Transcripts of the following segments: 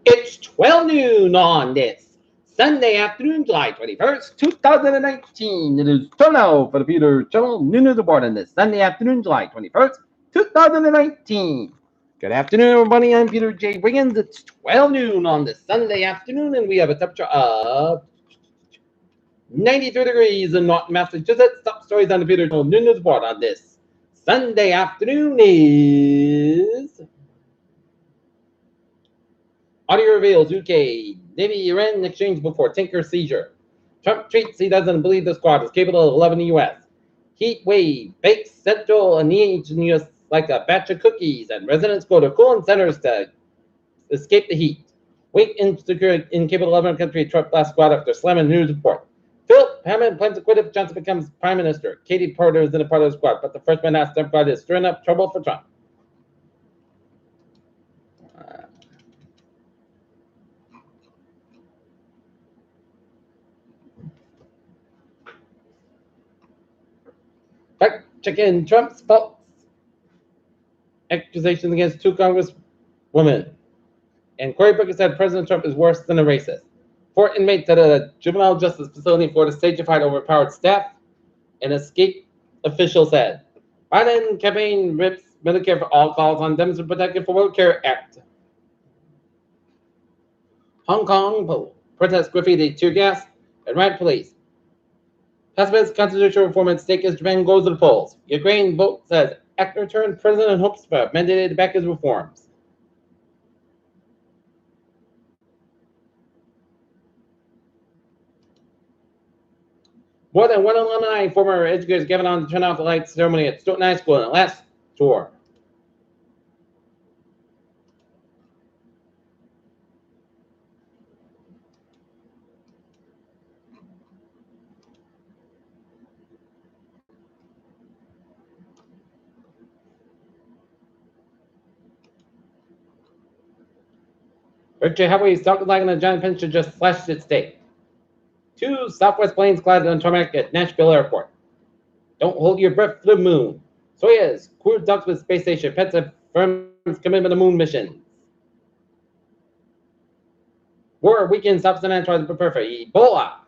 It's 12 noon on this Sunday afternoon, July 21st, 2019. It is time now for the Peter Channel Noon of the Board on this Sunday afternoon, July 21st, 2019. Good afternoon, everybody. I'm Peter J. Wiggins. It's 12 noon on this Sunday afternoon, and we have a temperature of 93 degrees in Norton, Massachusetts. Top stories on the Peter Channel Noon of the Board on this Sunday afternoon is... Audio reveals UK Navy Iran exchange before tanker seizure. Trump tweets he doesn't believe the squad is capable of 11 in the U.S. Heat wave bakes central and needs in the U.S. like a batch of cookies, and residents go to cooling centers to escape the heat. Wake insecure incapable 11 country Trump last squad after slamming news report. Philip Hammond plans to quit if Johnson becomes prime minister. Katie Porter is in a part of the squad, but the first man asked Democrat is stirring up trouble for Trump. Fact checking Trump's false accusations against two congresswomen. And Cory Booker said President Trump is worse than a racist. 4 inmates at a juvenile justice facility in Florida stagified overpowered staff. An escape official said Biden campaign rips Medicare for all, calls on Democrats protected for World Care Act. Hong Kong protest graffiti, tear gas, and riot police. Pacifist constitutional reform at stake as Japan goes to the polls. Ukraine vote says actor turned president hopes for mandated to back his reforms. More than 1 alumni former educators given on to turn off the lights ceremony at Stoughton High School in the last tour. Berkshire Hathaway's stock like a giant pension just slashed its day. 2 Southwest planes collided on tarmac at Nashville Airport. Don't hold your breath for the moon. Soyuz crew docks with space station. Pets affirms commitment to moon missions. War weekend South Sudan tries to prepare for Ebola.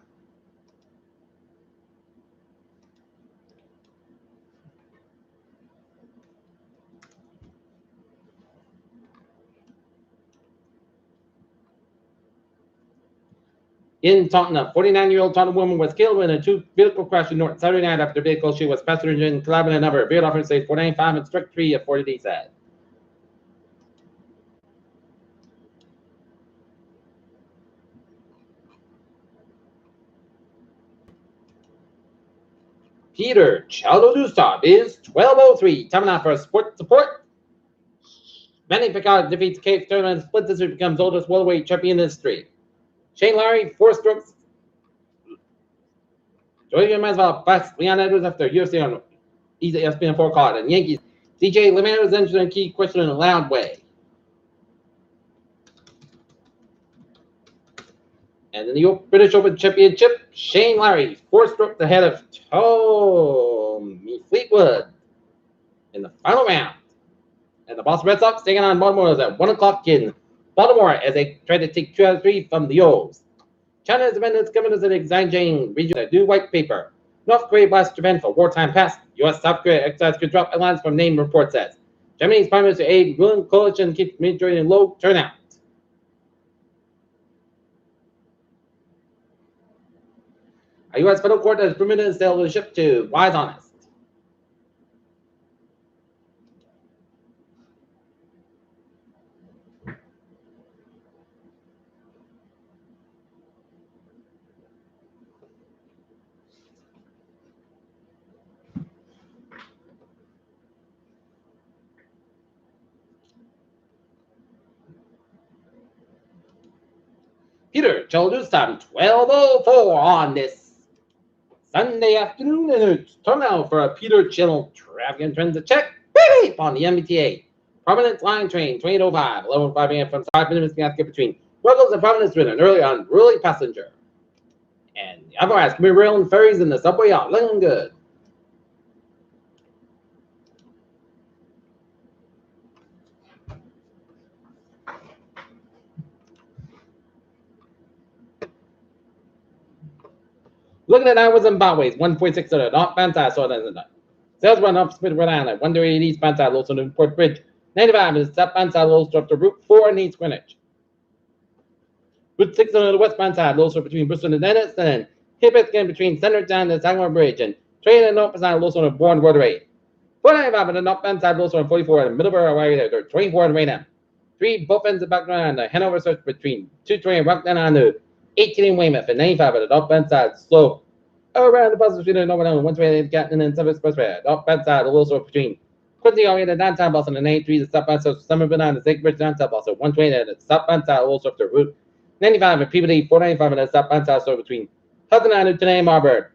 In Taunton, a 49-year-old Taunton woman was killed when a 2-vehicle crash in Norton Saturday night after vehicle she was passenger in collided with another. Vehicle officer says 495 and struck 3 of 40 days said. Peter Chaldodustov is 1203. Time now for sports support. Manny Pacquiao defeats Cave Sterling and split decision becomes oldest welterweight champion in history. Shane Lowry, 4 strokes. Jorge Masvidal busts Leon Edwards after UFC on ESPN 4 call it. And Yankees DJ LeMahieu is answering a key question in a loud way. And in the British Open Championship, Shane Lowry 4 strokes ahead of Tommy Fleetwood in the final round. And the Boston Red Sox taking on Baltimore at 1 o'clock in Baltimore as they try to take 2 out of 3 from the O's. China has amended its governance in the Xinjiang region with a new white paper. North Korea blasts Japan for wartime past. U.S. South Korea exercise could drop headlines from name report says. Germany's Prime Minister aid ruling coalition keeps majority in low turnout. A U.S. federal court has permitted the sale of the ship to Wise Honest. Peter Childers time 12:04 on this Sunday afternoon, and it's time now for a Peter Channel traffic and transit check. Beep on the MBTA. Providence Line train 2805, 11:05 a.m. from 5 minutes basket between Ruggles and Providence with an early on early passenger. And otherwise, can be rail and ferries in the subway are looking good. Looking at hours and byways, 146 on not fantastic on the sales run up Smith Rhode Island, 138 East Bantai, Los on Port Bridge, 95 is South Bantai, Los up to Route 4 in East Greenwich. Route 6 on the West Bantai, Los between Bristol and Dennis, and Hibbett again between Centertown and Sagamore Bridge, and train and North Bantai, Los on the Bourne Rotary. 495 on the North Bantai, Los on 44 and Middleborough, Hawaii, there, 24 in Raynham. 3 both ends of background, the Hanover search between 220 and Rockdown on the 18 in Weymouth, and 95 at the North Bantai, slow. Around the bus between the Northern 128 Captain and 7 Expressway. Off bad side, a little sort between 20 on the downtown bus and the 93, the stop bad side, Somerville on the St. Bridge downtown bus, 120 at the stop bad side, a little sort of route 95 and Peabody, 495 at the stop bad side, so between Hudson and today Marburg.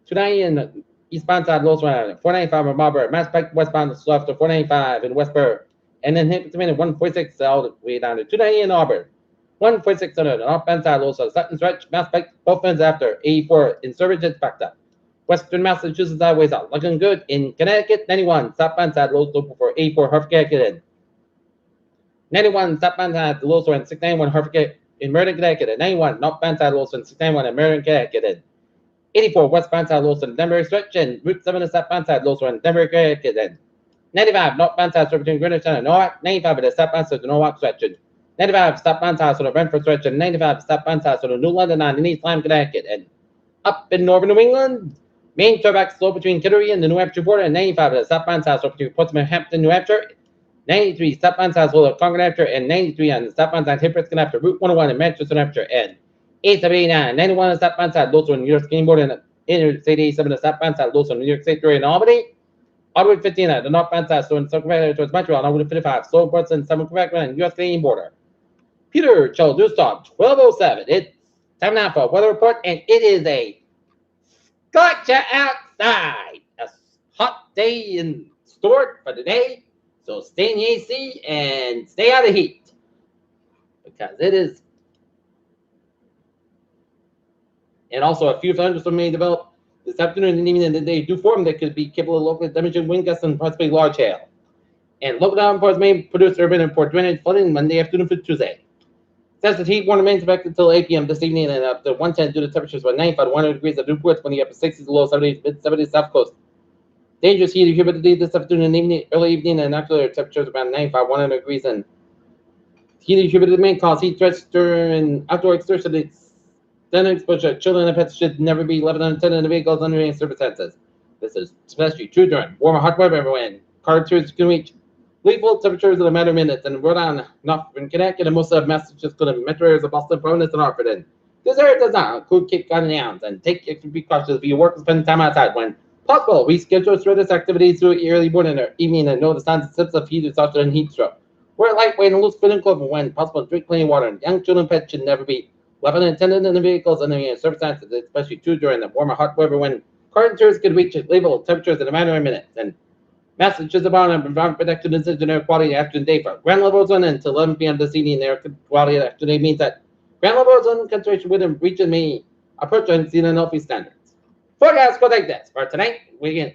290 in east band side, Los Angeles, 495 in Marburg, Mass Pike westbound, so after 495 in Westburg, and then hit between 146 all the way down to 290 in Auburn. 146 on the north band side, also Sutton Stretch, Mass Pike, both ends after 84 Insurgents backed up. Western Massachusetts highways out, looking good in Connecticut, 91 south band side, low slope for 84 Hertford, Connecticut. 91 south band side, low slope and 691 Hertford in Meriden, Connecticut. And 91 north band side, low slope and 691 in Meriden, Connecticut. 84 west band side, low slope and Denver Stretch, and Route 7 south band side, low slope and Denver, Connecticut. 95 north band side, between Greenwich and Norwalk. 95 at the south band side, the Norwalk Stretch. 95 stop band side, so the Brentford Stretch, and 95 stop band side, so the New London on in East Lyme, Connecticut. And up in northern New England, main turnback slow between Kittery and the New Hampshire border, and 95 at the stop band side, so between Portsmouth, Hampton, New Hampshire. 93 stop band side, so the Concord, New Hampshire, and 93 on the stop band side, Hipper's, New Hampshire, Route 101 in Manchester, New Hampshire, and 8789, 91 on the stop band side, also in New York State border, and Interstate 87 on the stop band side, also in New York State, in Albany. Route 15 at the north band side, so in South Quebec towards Montreal, and Route 55, slow ports in Southern Quebec and US Canadian border. Peter Charles Newstop, 1207. It's time now for a weather report, and it is a gotcha outside. A hot day in store for today, so stay in the AC and stay out of heat because it is. And also, a few thunderstorms may develop this afternoon and evening, and the day do form that could be capable of local damaging wind gusts and possibly large hail. And local downpours may produce urban and port drainage flooding Monday afternoon for Tuesday. Says the heat warning remains effective until 8 p.m. this evening and up to 110 due to temperatures from 95 to 100 degrees at Newport, when the upper 60s, low 70s, mid 70s, south coast. Dangerous heat and humidity this afternoon and evening, early evening, and after temperatures around 95, 100 degrees, and heat and humidity may cause heat stress during outdoor exertion. Extended exposure. Children and pets should never be left unattended in the vehicles under any circumstances. This is especially true during warmer, hot weather when car tours can reach lethal temperatures in a matter of minutes, and Rhode Island, Northern Connecticut, and most of Massachusetts, metro areas of Boston, Providence, and Hartford. And this area does not include Cape Cod and Downs. And take extra precautions if you work and spend time outside when possible. Reschedule strenuous activities through early morning or evening and know the signs and symptoms of heat exhaustion and heat stroke. Wear lightweight and loose fitting clothing when possible. Drink clean water. And young children and pets should never be left unattended in the vehicles under any circumstances, especially true during the warmer, hot weather when car tours could reach lethal temperatures in a matter of minutes. And Massachusetts Department of Environment Protection is in air quality afternoon day for ground level ozone until 11 p.m. this evening. Air quality afternoon means that ground level ozone concentration within region may approach unseen and healthy standards. Forecast goes like this. For tonight,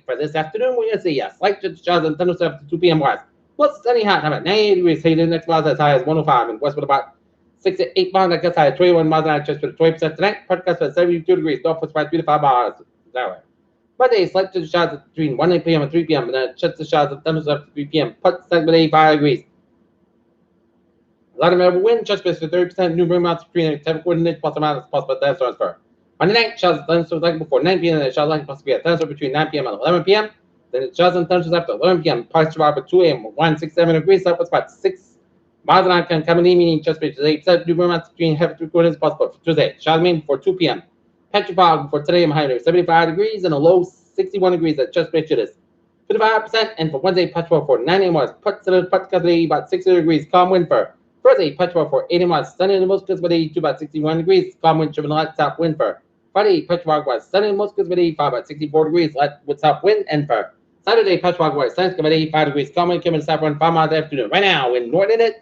for this afternoon, we're going to see a slight showers and thunderstorms to 2 p.m. west. Plus sunny hot, about 98 degrees, heat index clouds as high as 105, and west with about 6 to 8 miles, gets high at 21 miles an hour, just with 20% tonight. Forecast for 72 degrees, north with 3 to 5 miles an hour. Monday, slight showers between 1 p.m. and 3 p.m. and then chance of showers and thunderstorms at 3 p.m. Put segment 85 degrees. A lot of variable wind, just for 30% new wind amounts between 10 coordinates plus or minus possible thunderstorms for. Monday night, showers and thunderstorms like before 9 p.m. and then showers like possibly a thunderstorm between 9 p.m. and 11 p.m. Then it showers and thunderstorms after 11 p.m. Parts about 2 a.m. 167 degrees, southwest about 6 miles an hour can come in the evening, just for 8% new wind amounts between heavy 3 coordinates possible for Tuesday. Showers mainly before 2 p.m. Petrified for today, I'm high 75 degrees and a low 61 degrees at just picture this. 55%, and for Wednesday, Petrified for 90 miles. Put today about 60 degrees, calm wind for Thursday, Petrified for 80 miles. Sunday, the most with 82 about 61 degrees, calm wind driven light south wind for Friday, Petrified was Sunday, most with 85 about 64 degrees, light with south wind, and for Saturday, Petrified was Sunday, with 85 degrees, calm wind coming south wind 5 miles afternoon. Right now, in Northern it's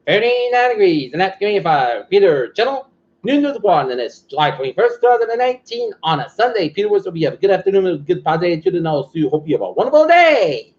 39 degrees, and that's giving you 5. Peter Channel. Noon to the one, and it's July 21st, 2019 on a Sunday. Peter Woods, hope you have a good afternoon, a good day, and I'll see you. Hope you have a wonderful day.